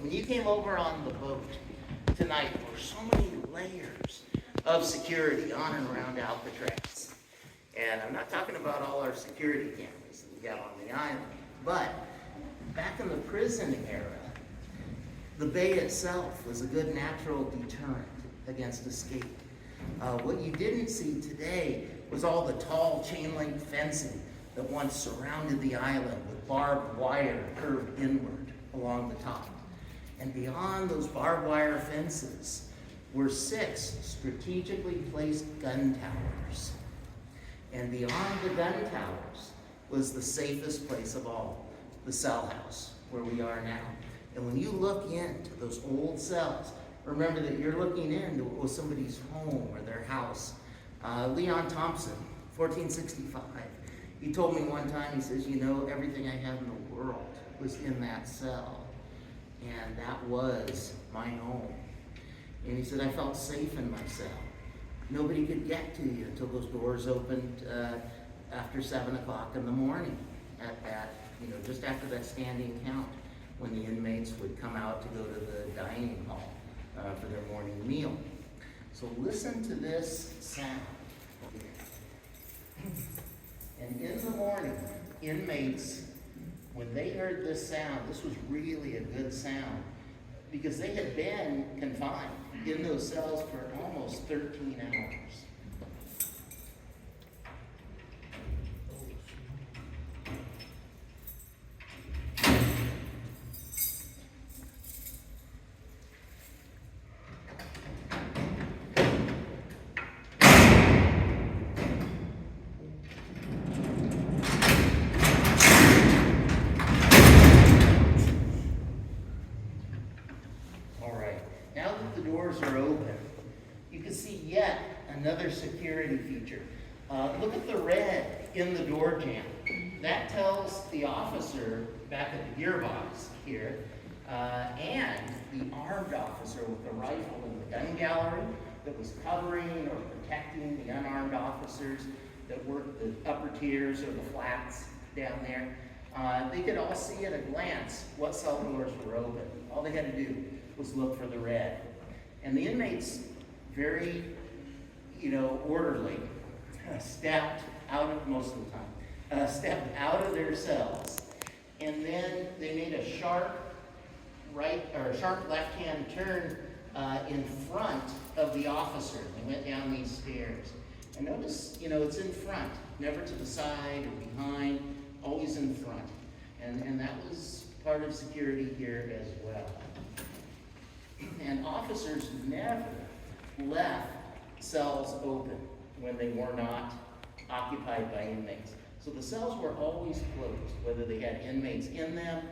when you came over on the boat tonight, there were so many layers of security on and around Alcatraz. And I'm not talking about all our security cameras that we got on the island, but back in the prison era, the bay itself was a good natural deterrent against escape. What you didn't see today was all the tall chain link fencing that once surrounded the island with barbed wire curved inward along the top. And beyond those barbed wire fences were 6 strategically placed gun towers. And beyond the gun towers was the safest place of all, the cell house, where we are now. And when you look into those old cells, remember that you're looking into what was somebody's home or their house. Leon Thompson, 1465, he told me one time, he says, you know, everything I had in the world was in that cell. And that was my home. And he said, I felt safe in my cell. Nobody could get to you until those doors opened after 7 o'clock in the morning just after that standing count, when the inmates would come out to go to the dining hall for their morning meal. So listen to this sound. And in the morning, inmates, when they heard this sound, this was really a good sound, because they had been confined in those cells for almost 13 hours. Now that the doors are open, you can see yet another security feature. Look at the red in the door jamb. That tells the officer back at the gearbox here, and the armed officer with the rifle in the gun gallery that was covering or protecting the unarmed officers that worked the upper tiers or the flats down there. They could all see at a glance what cell doors were open. All they had to do was look for the red. And the inmates, very, orderly, stepped out of, most of the time, stepped out of their cells, and then they made a sharp left-hand turn in front of the officer. They went down these stairs. And notice, it's in front, never to the side or behind, always in front. And that was part of security here as well. And officers never left cells open when they were not occupied by inmates. So the cells were always closed, whether they had inmates in them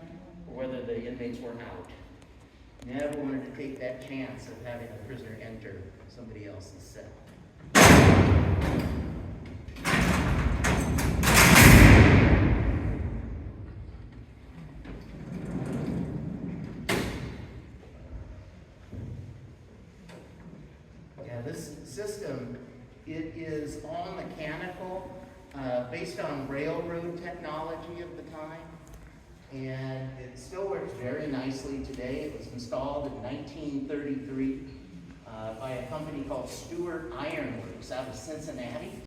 or whether the inmates were out. Never wanted to take that chance of having a prisoner enter somebody else's cell. This system, it is all mechanical, based on railroad technology of the time, and it still works very nicely today. It was installed in 1933 by a company called Stewart Iron Works out of Cincinnati.